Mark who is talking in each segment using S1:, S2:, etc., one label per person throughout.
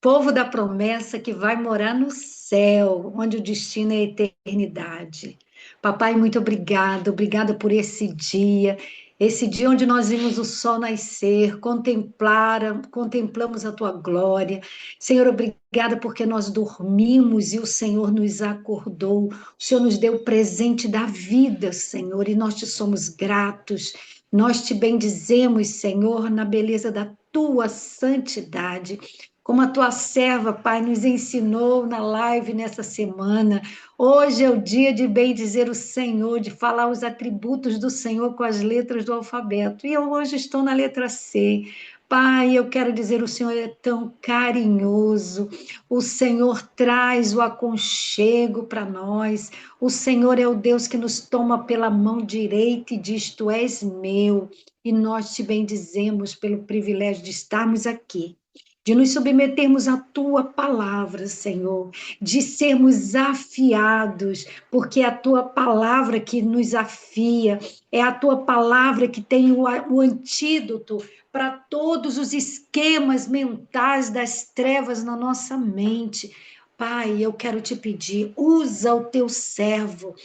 S1: povo da promessa que vai morar no céu, onde o destino é a eternidade. Papai, muito obrigada, obrigada por esse dia onde nós vimos o sol nascer, contemplamos a tua glória. Senhor, obrigada porque nós dormimos e o Senhor nos acordou. O Senhor nos deu o presente da vida, Senhor, e nós te somos gratos. Nós te bendizemos, Senhor, na beleza da tua santidade. Como a tua serva, Pai, nos ensinou na live nessa semana. Hoje é o dia de bem dizer o Senhor, de falar os atributos do Senhor com as letras do alfabeto. E eu hoje estou na letra C. Pai, eu quero dizer, o Senhor é tão carinhoso, o Senhor traz o aconchego para nós, o Senhor é o Deus que nos toma pela mão direita e diz, tu és meu, e nós te bendizemos pelo privilégio de estarmos aqui, de nos submetermos à tua palavra, Senhor, de sermos afiados, porque é a tua palavra que nos afia, é a tua palavra que tem o antídoto para todos os esquemas mentais das trevas na nossa mente. Pai, eu quero te pedir, usa o teu servo,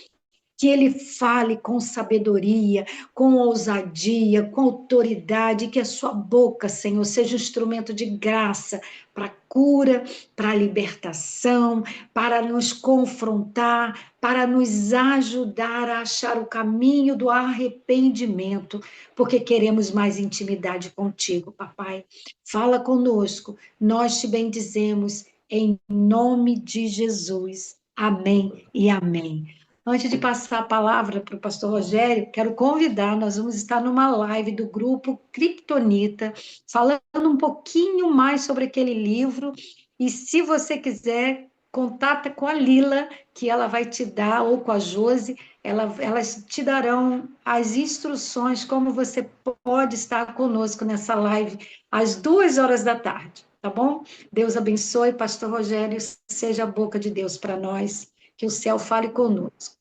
S1: que ele fale com sabedoria, com ousadia, com autoridade, que a sua boca, Senhor, seja um instrumento de graça para cura, para libertação, para nos confrontar, para nos ajudar a achar o caminho do arrependimento, porque queremos mais intimidade contigo, papai. Fala conosco, nós te bendizemos em nome de Jesus. Amém e amém. Antes de passar a palavra para o pastor Rogério, quero convidar, nós vamos estar numa live do grupo Kryptonita, falando um pouquinho mais sobre aquele livro, e se você quiser, contata com a Lila, que ela vai te dar, ou com a Josi, elas te darão as instruções, como você pode estar conosco nessa live, às 2 horas da tarde, tá bom? Deus abençoe, pastor Rogério, seja a boca de Deus para nós, que o céu fale conosco.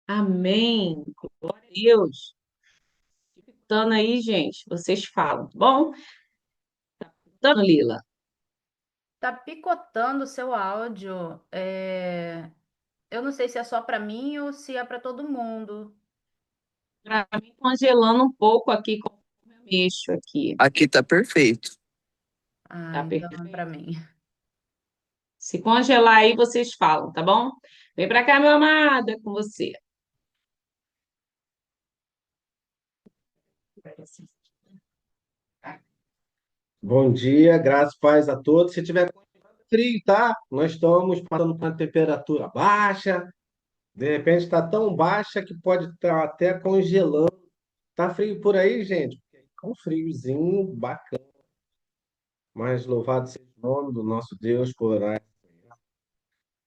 S2: Amém. Glória a Deus. Escutando aí, gente, vocês falam, tá bom? Escutando, Lila.
S3: Tá picotando o seu áudio. Eu não sei se é só para mim ou se é para todo mundo.
S2: Para mim, congelando um pouco aqui, como eu mexo aqui.
S4: Aqui tá perfeito.
S3: Ah,
S2: Tá
S3: então é para
S2: perfeito.
S3: mim.
S2: Se congelar aí, vocês falam, tá bom? Vem pra cá, meu amado, é com você.
S5: Bom dia, graças e paz a todos. Se tiver frio, tá? Nós estamos passando por uma temperatura baixa. De repente está tão baixa que pode estar até congelando. Tá frio por aí, gente? Tá um friozinho bacana. Mas louvado seja o nome do nosso Deus por orar.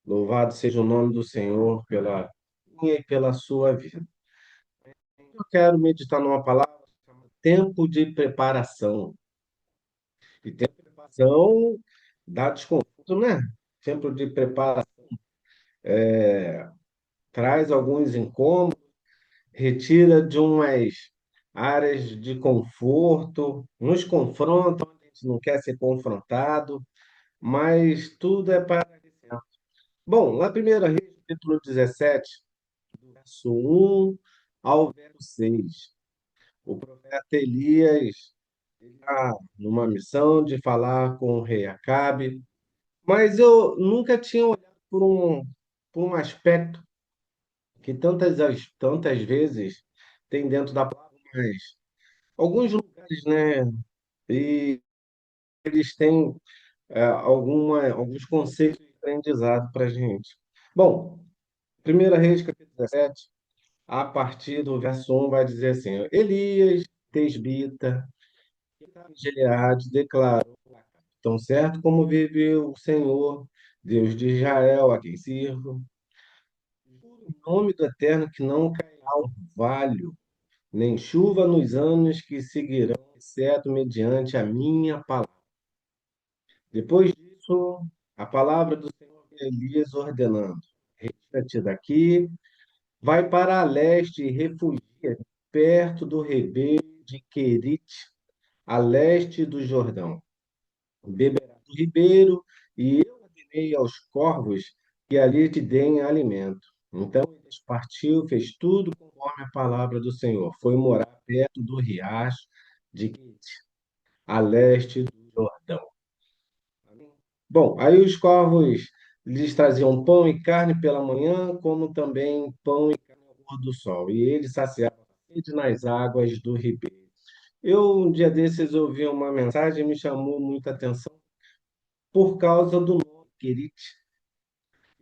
S5: Louvado seja o nome do Senhor pela minha e pela sua vida. Eu quero meditar numa palavra chamada tempo de preparação. E tempo de preparação dá desconforto, né? Tempo de preparação traz alguns incômodos, retira de umas áreas de conforto, nos confronta, a gente não quer ser confrontado, mas tudo é para crescer. Bom, lá 1 Reis, capítulo 17, do verso 1 ao verso 6, o profeta Elias está numa missão de falar com o rei Acabe, mas eu nunca tinha olhado por um aspecto que tantas vezes tem dentro da palavra, mas alguns lugares, né? E eles têm alguns conceitos de aprendizado para a gente. Bom, 1 Reis, capítulo 17, a partir do verso 1, vai dizer assim: Elias, tesbita, que estava em Gileade, declarou: Tão certo como vive o Senhor, Deus de Israel, a quem sirvo, juro em nome do Eterno que não cairá orvalho nem chuva nos anos que seguirão, exceto mediante a minha palavra. Depois disso, a palavra do Senhor veio a Elias ordenando: retira-te daqui, vai para a leste e refugia perto do ribeiro de Querite, a leste do Jordão. Beberá do ribeiro, e eu ordenei aos corvos que ali te deem alimento. Então eles partiu, fez tudo conforme a palavra do Senhor. Foi morar perto do riacho de Quite, a leste do Jordão. Bom, aí os corvos lhes traziam pão e carne pela manhã, como também pão e carne ao pôr do sol, e eles saciavam a sede nas águas do ribeiro. Eu, um dia desses, ouvi uma mensagem e me chamou muita atenção por causa do nome Querite.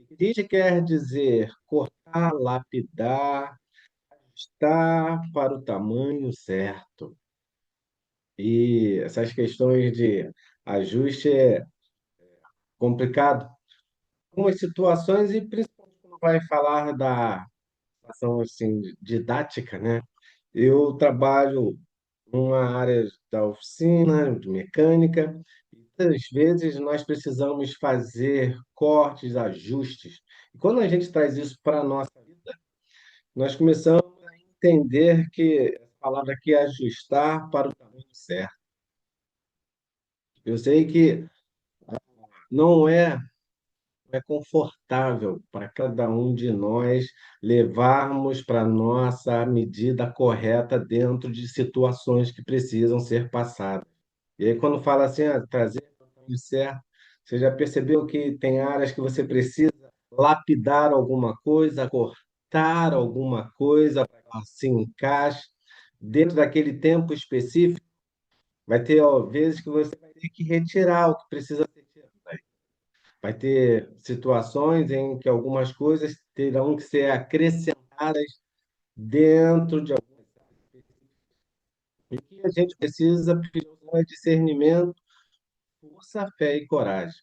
S5: Querite quer dizer cortar, lapidar, estar para o tamanho certo. E essas questões de ajuste é complicado. Algumas situações, e principalmente quando vai falar da ação assim, didática, né? Eu trabalho numa área da oficina, de mecânica, e muitas vezes nós precisamos fazer cortes, ajustes. E quando a gente traz isso para a nossa vida, nós começamos a entender que a palavra aqui é ajustar para o tamanho certo. Eu sei que não é confortável para cada um de nós levarmos para a nossa medida correta dentro de situações que precisam ser passadas. E aí, quando fala assim, trazer para o caminho certo, você já percebeu que tem áreas que você precisa lapidar alguma coisa, cortar alguma coisa para que ela se encaixe dentro daquele tempo específico? Vai ter, ó, vezes que você vai ter que retirar o que precisa ser tirado. Vai ter situações em que algumas coisas terão que ser acrescentadas dentro de algumas áreas. E que a gente precisa é discernimento, força, fé e coragem.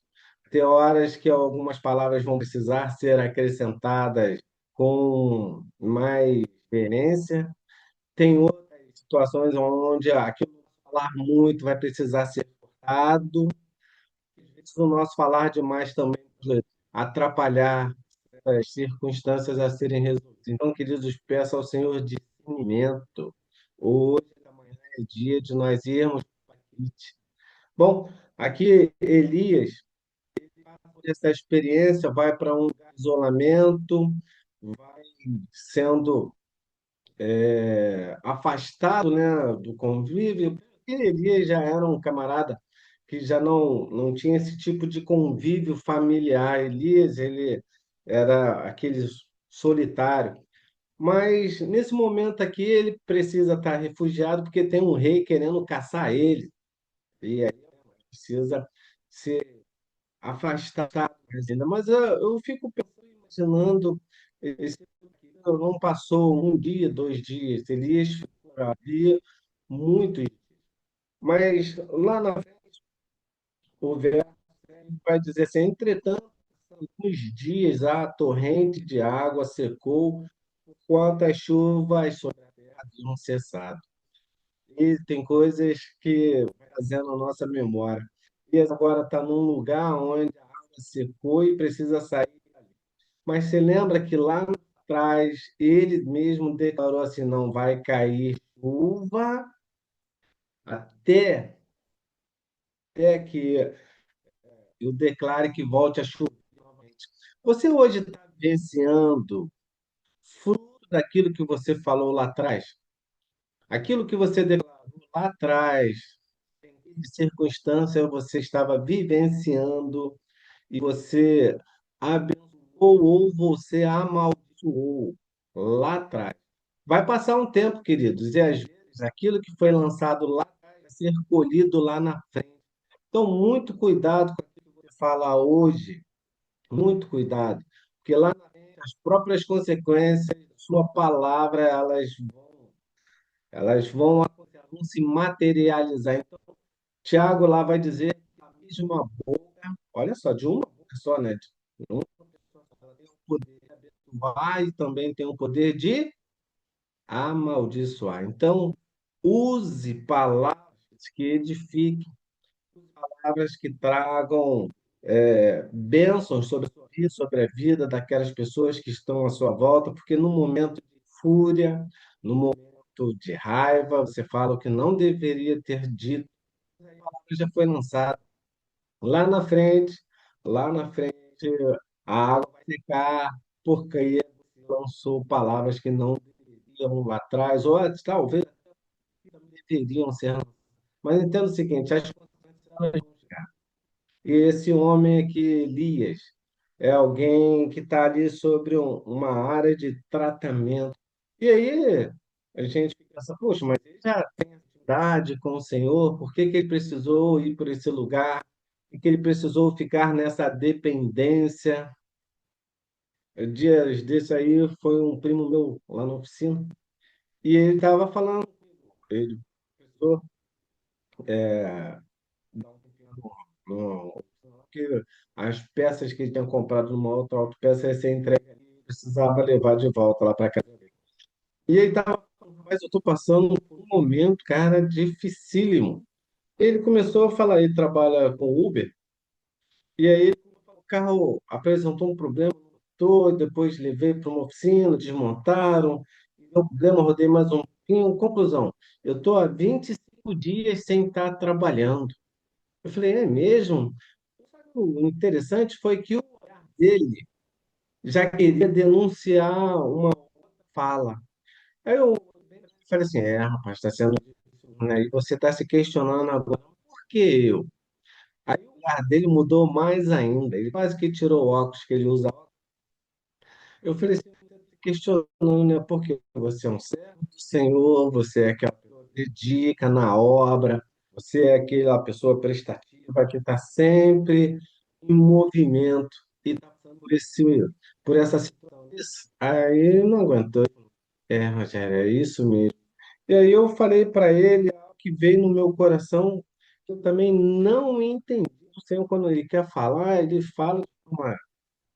S5: Tem horas que algumas palavras vão precisar ser acrescentadas com mais veemência. Tem outras situações onde aquilo que falar muito vai precisar ser cortado. Às vezes, o nosso falar demais também pode atrapalhar as circunstâncias a serem resolvidas. Então, queridos, peço ao Senhor discernimento. Hoje, amanhã é dia de nós irmos para Quite. Bom, aqui Elias, por essa experiência, vai para um isolamento, vai sendo afastado, né, do convívio, porque Elias já era um camarada que já não tinha esse tipo de convívio familiar. Elias, ele era aquele solitário. Mas nesse momento aqui ele precisa estar refugiado porque tem um rei querendo caçar ele. E aí precisa ser afastado ainda. Mas eu fico pensando, imaginando, esse não passou um dia, 2 dias, Elias ficou ali muitos dias. Mas lá na frente, o verso vai dizer assim: entretanto, alguns dias a torrente de água secou, enquanto as chuvas sobre a terra haviam cessado. E tem coisas que vai trazendo a nossa memória. E agora está num lugar onde a água secou e precisa sair. Mas você lembra que lá atrás ele mesmo declarou assim: não vai cair chuva até, até que eu declare que volte a chover novamente. Você hoje está vivenciando fruto daquilo que você falou lá atrás? Aquilo que você declarou lá atrás, em que circunstância você estava vivenciando e você abençoou ou você amaldiçoou lá atrás. Vai passar um tempo, queridos, e às vezes aquilo que foi lançado lá atrás vai ser colhido lá na frente. Então, muito cuidado com aquilo que você fala hoje, muito cuidado, porque lá na frente as próprias consequências da sua palavra, elas vão se materializar. Então, Tiago lá vai dizer que a mesma boca, olha só, de uma boca só, né? De uma pessoa só, ela tem o poder de abençoar e também tem o poder de amaldiçoar. Então, use palavras que edifiquem, palavras que tragam bênçãos sobre a sua vida, sobre a vida daquelas pessoas que estão à sua volta, porque no momento de fúria, no momento de raiva, você fala o que não deveria ter dito, Já foi lançado. Lá na frente, lá na frente, a água vai secar, porque você lançou palavras que não deveriam lá atrás, ou talvez deveriam ser. Mas entenda o seguinte, as consequências elas vão chegar. E esse homem aqui, Elias, é alguém que está ali sobre uma área de tratamento. E aí a gente pensa, poxa, mas ele já tem intimidade com o Senhor, por que que ele precisou ir por esse lugar? Por que ele precisou ficar nessa dependência? Dias desse aí foi um primo meu lá na oficina, e ele estava falando, ele precisou dar um tempinho porque as peças que ele tinha comprado numa outra autopeça ia ser entregue ali, ele precisava levar de volta lá para casa dele. E ele estava falando, mas eu estou passando por um momento, cara, dificílimo. Ele começou a falar, ele trabalha com Uber, e aí o carro apresentou um problema no motor, depois levei para uma oficina, desmontaram, e deu problema, rodei mais um pouquinho. Conclusão, eu estou há 25 dias sem estar trabalhando. Eu falei, é mesmo? O interessante foi que o olhar dele já queria denunciar uma fala. Aí eu falei assim, rapaz, está sendo difícil, né? E você está se questionando agora, por que eu? Aí o olhar dele mudou mais ainda. Ele quase que tirou o óculos que ele usa. Eu falei assim, você está se questionando, né? Porque você é um servo do Senhor, você é aquela pessoa que dedica na obra, você é aquela pessoa prestativa que está sempre em movimento e está passando por essa situação. Aí ele não aguentou. Rogério, é isso mesmo. E aí eu falei para ele algo que veio no meu coração, que eu também não entendi. O Senhor, quando ele quer falar, ele fala de uma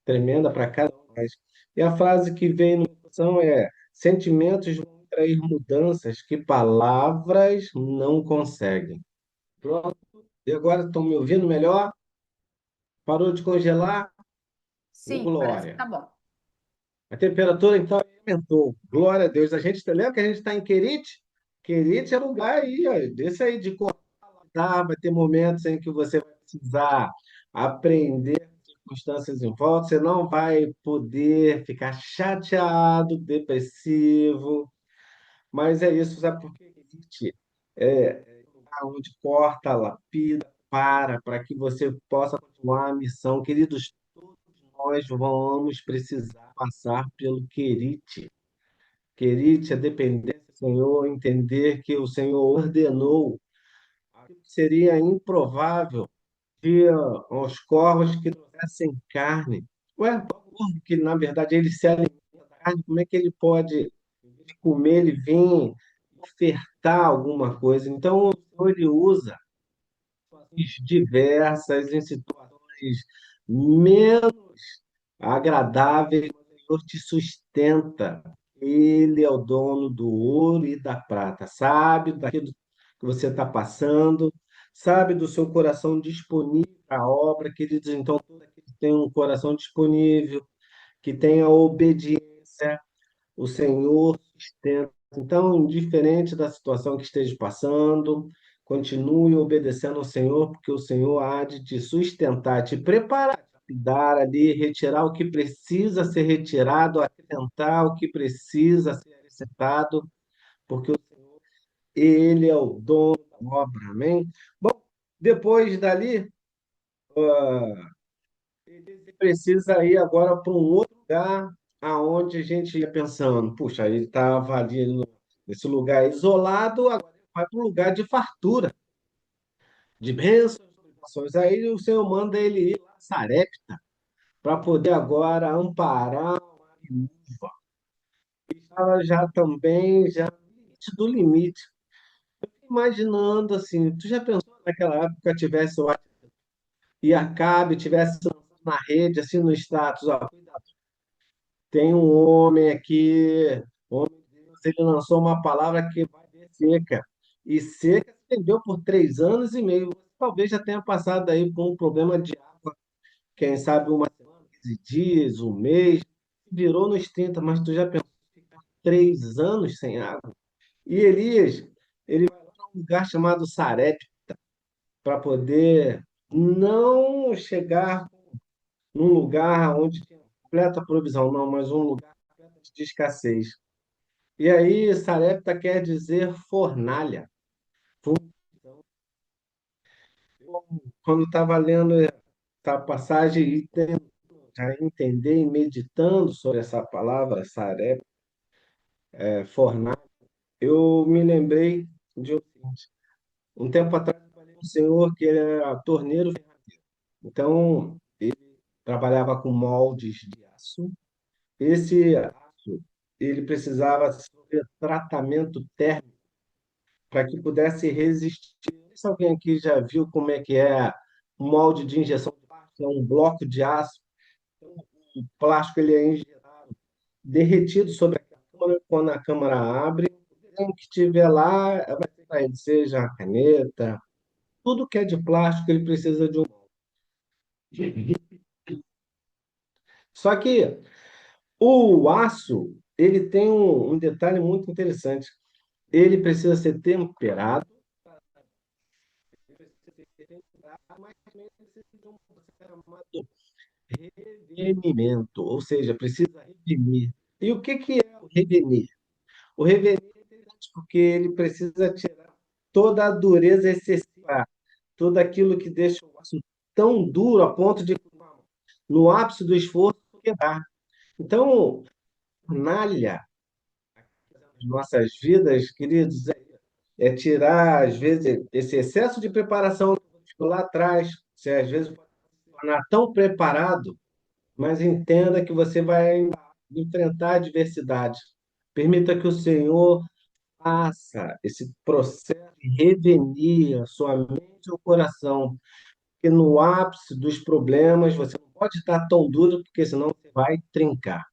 S5: tremenda para cada um de nós. E a frase que veio no meu coração é: sentimentos vão trazer mudanças que palavras não conseguem. Pronto. E agora estão me ouvindo melhor? Parou de congelar? Ô,
S3: Sim, parece que
S5: glória.
S3: tá bom.
S5: A temperatura então aumentou. Glória a Deus. A gente lembra que a gente está em Querite? Querite é lugar aí, ó, desse aí de cortar, vai ter momentos em que você vai precisar aprender circunstâncias em volta, você não vai poder ficar chateado, depressivo, mas é isso, sabe por quê? Querite é um lugar onde corta, lapida, para que você possa continuar a missão. Queridos, todos nós vamos precisar passar pelo Querite. Querite, a dependência do Senhor, entender que o Senhor ordenou aquilo que seria improvável de aos corvos que trouxessem carne. Ué, o corvo que na verdade ele se alimenta da carne, como é que ele pode comer, ele vir ofertar alguma coisa? Então o Senhor ele usa diversas em situações menos agradáveis, o Senhor te sustenta. Ele é o dono do ouro e da prata, sabe daquilo que você está passando, sabe do seu coração disponível para a obra, queridos. Então, todo aquele que tem um coração disponível, que tem a obediência, o Senhor sustenta. Então, indiferente da situação que esteja passando, continue obedecendo ao Senhor, porque o Senhor há de te sustentar, te preparar, te dar ali, retirar o que precisa ser retirado, acrescentar o que precisa ser acrescentado, porque Ele é o dono da obra, amém? Bom, depois dali, ele precisa ir agora para um outro lugar aonde a gente ia pensando, puxa, ele estava ali nesse lugar isolado, agora ele vai para um lugar de fartura, de bênçãos, de bênçãos. Aí o Senhor manda ele ir lá, Sarepta, para poder agora amparar uma viúva. Ele estava já também, já no limite do limite. Imaginando assim, tu já pensou naquela época tivesse o e Acabe tivesse lançado na rede, assim no status, ó, tem um homem aqui, homem de Deus, ele lançou uma palavra que vai ter seca. E seca se estendeu por 3 anos e meio. Talvez já tenha passado aí por um problema de água, quem sabe uma semana, 15 dias, um mês, virou nos 30, mas tu já pensou em ficar 3 anos sem água? E Elias, ele vai lá para um lugar chamado Sarepta. para poder não chegar num lugar onde tem completa provisão, não, mas um lugar de escassez. E aí, Sarepta quer dizer fornalha. Eu, quando estava lendo essa passagem e a entender e meditando sobre essa palavra, Sarepta, fornalha, eu me lembrei de o seguinte. Um tempo atrás, eu falei com um senhor que ele era torneiro. Então, ele trabalhava com moldes de aço. Esse aço, ele precisava sofrer tratamento térmico para que pudesse resistir. Não sei se alguém aqui já viu como é que é um molde de injeção de plástico, é um bloco de aço. O plástico ele é injetado, derretido sobre a câmara. Quando a câmara abre, o desenho que tiver lá vai ser para ele, seja a caneta, tudo que é de plástico, ele precisa de um molde. Só que o aço, ele tem um detalhe muito interessante. Ele precisa ser temperado, mas também precisa de um processo chamado revenimento, ou seja, precisa revenir. E o que é o revenir? O revenir é interessante porque ele precisa tirar toda a dureza excessiva, tudo aquilo que deixa o aço tão duro a ponto de, no ápice do esforço, quebrar. Então, fornalha as nossas vidas, queridos, é tirar, às vezes, esse excesso de preparação que lá atrás. Você, às vezes, pode se tornar tão preparado, mas entenda que você vai enfrentar adversidade. Permita que o Senhor faça esse processo de revenir a sua mente e o coração, porque no ápice dos problemas você não pode estar tão duro, porque senão você vai trincar.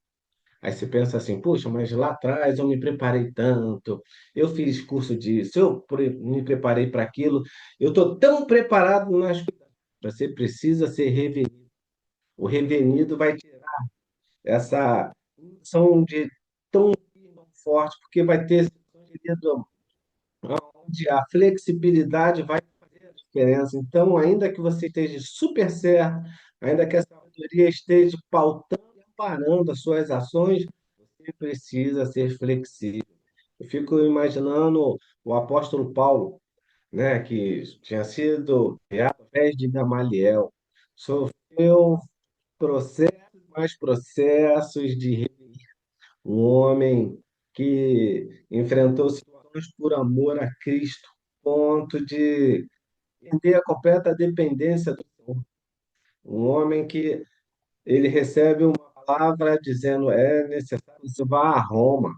S5: Aí você pensa assim, puxa, mas lá atrás eu me preparei tanto, eu fiz curso disso, me preparei para aquilo, eu estou tão preparado nas coisas. Você precisa ser revenido. O revenido vai tirar essa unção de tão forte, porque vai ter, querido, onde a flexibilidade vai fazer a diferença. Então, ainda que você esteja super certo, ainda que a sabedoria esteja pautando e amparando as suas ações, você precisa ser flexível. Eu fico imaginando o apóstolo Paulo, né, que tinha sido criado através de Gamaliel, sofreu processos, mais processos de um homem que enfrentou situações por amor a Cristo, ponto de entender a completa dependência do Senhor. Um homem que ele recebe uma palavra dizendo é necessário que você vá a Roma.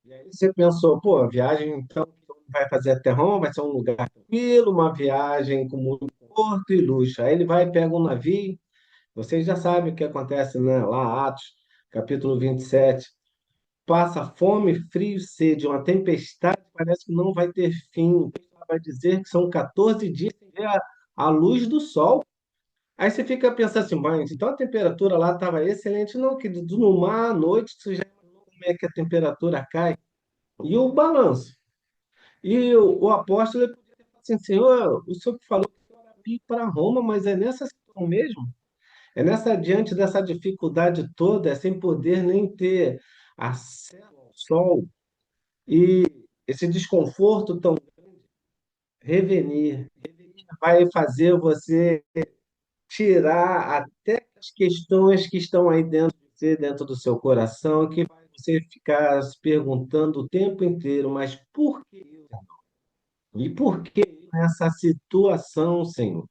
S5: E aí você pensou, pô, a viagem então que vai fazer até Roma vai ser um lugar tranquilo, uma viagem com muito conforto e luxo. Aí ele vai e pega um navio. Vocês já sabem o que acontece, né? Lá, Atos, capítulo 27. Passa fome, frio, sede, uma tempestade parece que não vai ter fim. Vai dizer que são 14 dias sem ver a luz do sol. Aí você fica pensando assim, mas então a temperatura lá estava excelente. Não, que no mar à noite você já imaginou como é que a temperatura cai. E o balanço. E o apóstolo ele podia ter falado assim, Senhor, o senhor que falou que era ir para Roma, mas é nessa situação mesmo? É nessa, diante dessa dificuldade toda, é sem poder nem ter acesso ao sol, e esse desconforto tão revenir, vai fazer você tirar até as questões que estão aí dentro de você, dentro do seu coração, que vai você ficar se perguntando o tempo inteiro, mas por que eu? E por que nessa situação, Senhor?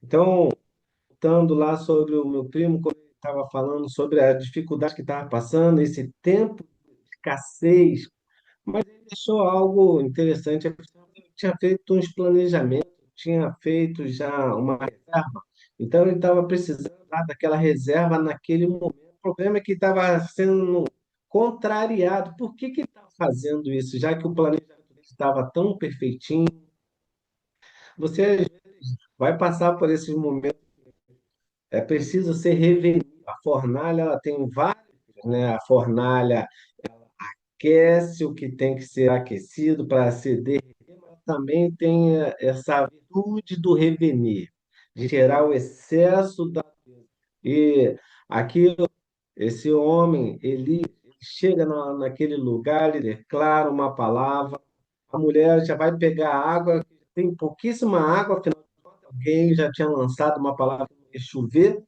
S5: Então, contando lá sobre o meu primo, quando ele estava falando sobre a dificuldade que estava passando, esse tempo de escassez, mas ele deixou algo interessante. Ele tinha feito uns planejamentos, tinha feito já uma reserva, então ele estava precisando lá daquela reserva naquele momento. O problema é que estava sendo contrariado. Por que ele estava fazendo isso? Já que o planejamento dele estava tão perfeitinho, você às vezes vai passar por esses momentos. É preciso ser revenido. A fornalha, ela tem vários, né? A fornalha aquece o que tem que ser aquecido para ser derretido. também tem essa virtude do revenir, de tirar o excesso da. E aqui, esse homem, ele chega naquele lugar, ele declara uma palavra, a mulher já vai pegar água, tem pouquíssima água, afinal de contas, alguém já tinha lançado uma palavra que ia chover,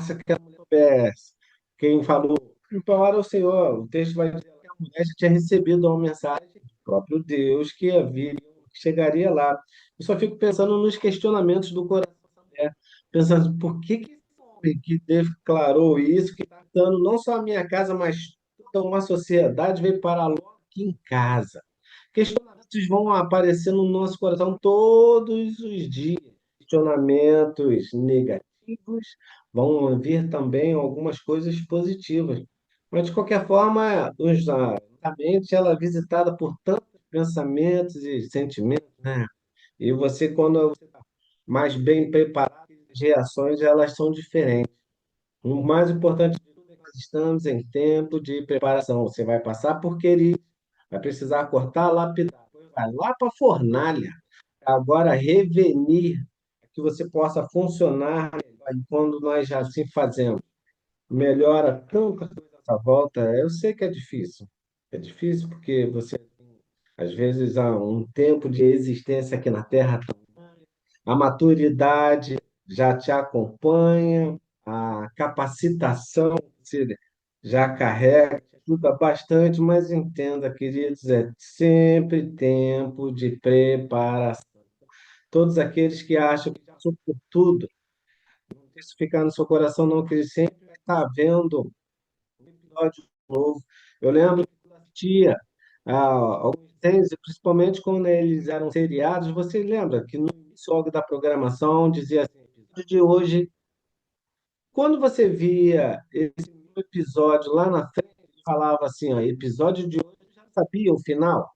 S5: se aquela mulher soubesse. Quem falou, para o Senhor, o texto vai dizer que a mulher já tinha recebido uma mensagem do próprio Deus que havia, que chegaria lá. Eu só fico pensando nos questionamentos do coração da mulher, pensando, por que esse homem que declarou isso, que está dando não só a minha casa, mas toda uma sociedade, veio parar logo aqui em casa? Questionamentos vão aparecer no nosso coração todos os dias. Questionamentos negativos, vão vir também algumas coisas positivas. Mas, de qualquer forma, a mente ela é visitada por tantos pensamentos e sentimentos, né? E você, quando você está mais bem preparado, as reações elas são diferentes. O mais importante de tudo é que nós estamos em tempo de preparação. Você vai passar por querer, vai precisar cortar, lapidar, depois vai lá para a fornalha. Agora, revenir, que você possa funcionar melhor. E quando nós já assim fazemos, melhora tanta coisa à sua volta. Eu sei que é difícil. É difícil porque você, às vezes, há um tempo de existência aqui na Terra, a maturidade já te acompanha, a capacitação você já carrega, te ajuda bastante, mas entenda, queridos, é sempre tempo de preparação. Todos aqueles que acham que já passou por tudo, não deixe isso ficar no seu coração, não, que ele sempre vai estar vendo um episódio novo. Eu lembro que eu assistia alguns desenhos, e principalmente quando eles eram seriados, você lembra que no início logo da programação dizia assim, episódio de hoje, quando você via esse episódio lá na frente, ele falava assim, ó, episódio de hoje, eu já sabia o final.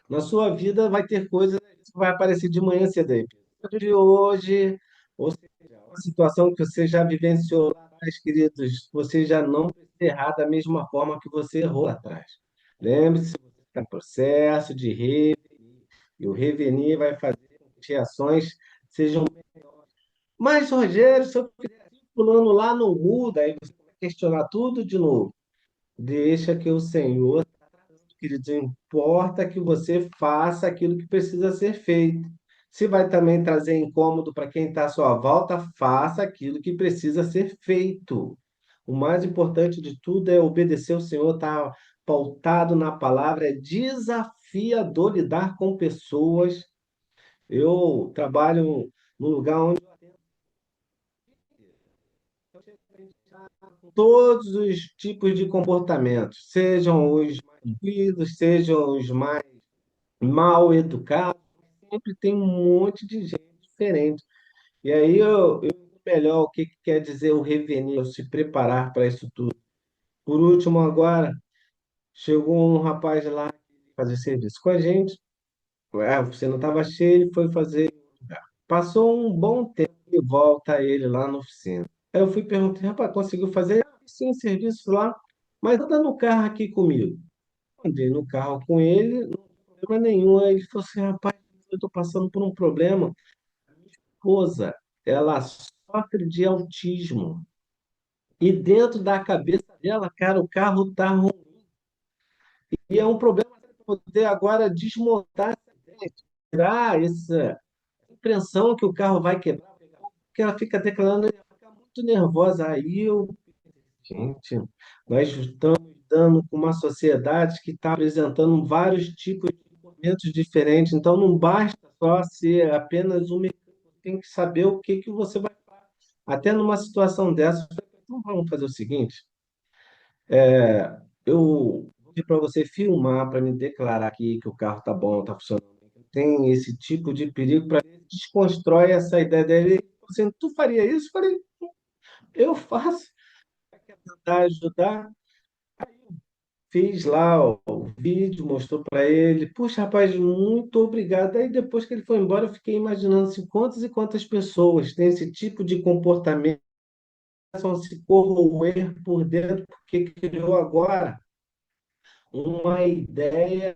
S5: Na sua vida vai ter coisas que vai aparecer de manhã cedo aí. Episódio de hoje, ou seja, uma situação que você já vivenciou lá atrás, queridos, você já não vai ser errar da mesma forma que você errou lá atrás. Lembre-se, você está em processo de revenir, e o revenir vai fazer com que as ações sejam melhores. Mas, Rogério, se eu fizer assim, fulano lá não muda, aí você vai questionar tudo de novo. Deixa que o Senhor, querido, importa que você faça aquilo que precisa ser feito. Se vai também trazer incômodo para quem está à sua volta, faça aquilo que precisa ser feito. O mais importante de tudo é obedecer ao Senhor, estar pautado na palavra, é desafiador lidar com pessoas. Eu trabalho num lugar onde todos os tipos de comportamentos, sejam os mais tranquilos, sejam os mais mal educados, sempre tem um monte de gente diferente. E aí eu melhor o que quer dizer o revenir, se preparar para isso tudo. Por último, agora, chegou um rapaz lá fazer serviço com a gente, a oficina estava cheia, ele foi fazer. Passou um bom tempo e volta ele lá na oficina. Aí eu fui perguntar, rapaz, conseguiu fazer? "Ah, sim, serviço lá, mas anda no carro aqui comigo." Andei no carro com ele, não tem problema nenhum. Aí ele falou assim, rapaz, eu estou passando por um problema. Esposa, ela sofre de autismo. E dentro da cabeça dela, cara, o carro tá ruim. E é um problema poder agora desmontar essa ideia, tirar essa impressão que o carro vai quebrar, porque ela fica declarando, ela fica muito nervosa. Aí eu, gente, nós estamos lidando com uma sociedade que está apresentando vários tipos de comportamentos diferentes, então não basta só ser apenas um mecânico, você tem que saber o que que você vai fazer. Até numa situação dessa, então vamos fazer o seguinte, eu vou pedir para você filmar para me declarar aqui que o carro está bom, está funcionando bem. Tem esse tipo de perigo para desconstrói essa ideia dele. Você, tu faria isso? Eu falei, eu faço. Quer tentar ajudar? Fiz lá o vídeo, mostrou para ele. Puxa, rapaz, muito obrigado. Aí depois que ele foi embora, eu fiquei imaginando assim, quantas e quantas pessoas têm esse tipo de comportamento, começam a se corroer por dentro, porque criou agora uma ideia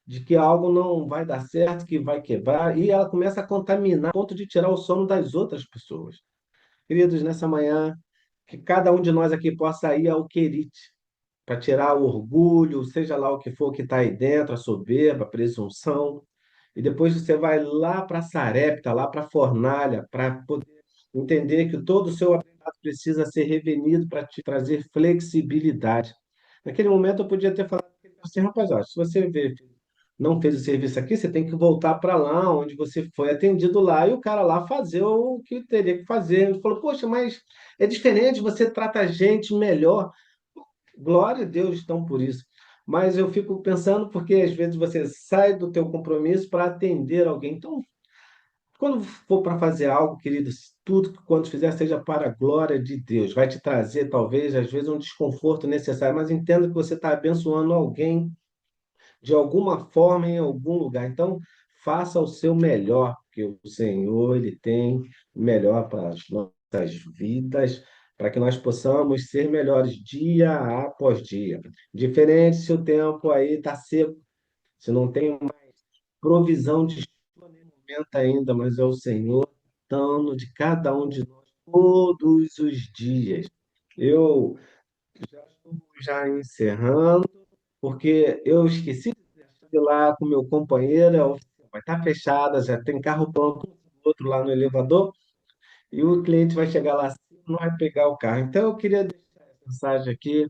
S5: de que algo não vai dar certo, que vai quebrar, e ela começa a contaminar a ponto de tirar o sono das outras pessoas. Queridos, nessa manhã, que cada um de nós aqui possa ir ao querite, para tirar o orgulho, seja lá o que for que está aí dentro, a soberba, a presunção, e depois você vai lá para Sarepta, lá para a fornalha, para poder entender que todo o seu aprendizado precisa ser revenido para te trazer flexibilidade. Naquele momento eu podia ter falado assim, rapaz, ó, se você não fez o serviço aqui, você tem que voltar para lá onde você foi atendido lá e o cara lá fazer o que teria que fazer. Ele falou, poxa, mas é diferente, você trata a gente melhor. Glória a Deus, então, por isso. Mas eu fico pensando porque às vezes você sai do teu compromisso para atender alguém. Então, quando for para fazer algo, queridos, tudo que quando fizer seja para a glória de Deus. Vai te trazer, talvez, às vezes, um desconforto necessário, mas entenda que você está abençoando alguém de alguma forma em algum lugar. Então, faça o seu melhor, porque o Senhor, Ele tem o melhor para as nossas vidas, para que nós possamos ser melhores dia após dia. Diferente se o tempo aí está seco, se não tem uma provisão de chuva nem momento ainda, mas é o Senhor dando de cada um de nós todos os dias. Eu já estou já encerrando, porque eu esqueci de lá com meu companheiro, a oficina vai estar fechada, já tem carro pronto, outro lá no elevador, e o cliente vai chegar lá assim, não vai pegar o carro. Então, eu queria deixar essa mensagem aqui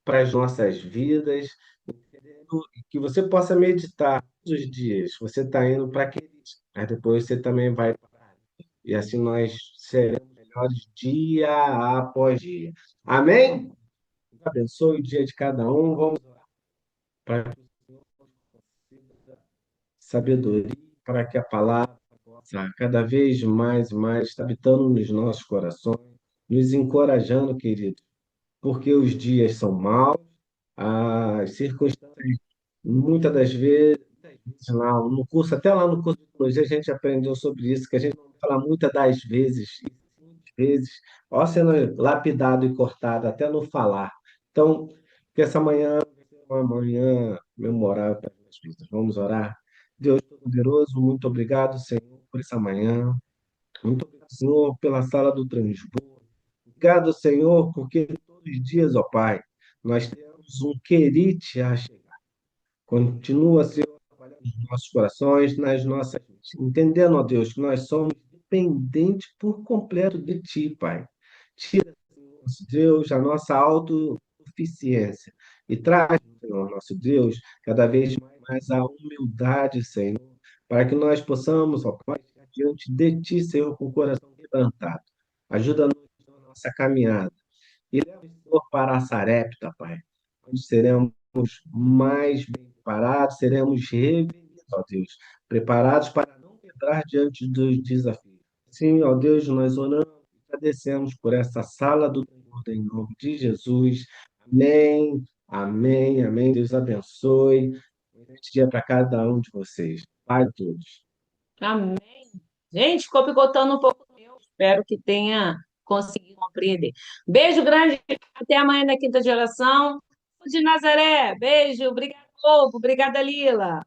S5: para as nossas vidas, entendendo? Que você possa meditar todos os dias. Você está indo para aquele, mas depois você também vai parar. E assim nós seremos melhores dia após dia. Amém? Deus abençoe o dia de cada um. Vamos para que o Senhor conceda sabedoria para que a palavra possa cada vez mais e mais estar habitando nos nossos corações, nos encorajando, querido, porque os dias são maus, as circunstâncias, muitas vezes lá no curso, até lá no curso de psicologia, a gente aprendeu sobre isso, que a gente não fala muitas das vezes, e muitas vezes, ó, sendo lapidado e cortado até no falar. Então, que essa manhã vai ser uma manhã memorável para as nossas vidas. Vamos orar. Deus Todo-Poderoso, muito obrigado, Senhor, por essa manhã. Muito obrigado, Senhor, pela sala do transbordo. Obrigado, Senhor, porque todos os dias, ó Pai, nós temos um querite a chegar. Continua, Senhor, trabalhando nos nossos corações, nas nossas vidas. Entendendo, ó Deus, que nós somos dependentes por completo de Ti, Pai. Tira, Senhor, nosso Deus, a nossa autossuficiência e traz, Senhor, nosso Deus, cada vez mais a humildade, Senhor, para que nós possamos, ó Pai, estar diante de Ti, Senhor, com o coração quebrantado. Ajuda-nos na nossa caminhada. E leva o Senhor para a Sarepta, Pai, onde seremos mais bem preparados, seremos revenidos, ó Deus, preparados para não entrar diante dos desafios. Sim, ó Deus, nós oramos e agradecemos por essa sala do Senhor, em nome de Jesus. Amém, amém, amém. Deus abençoe. Este dia para cada um de vocês. Pai, a todos.
S2: Amém. Gente, ficou picotando um pouco. Eu espero que tenha conseguido compreender. Beijo grande, até amanhã na quinta geração. De Nazaré, beijo, obrigada, povo, obrigada, Lila.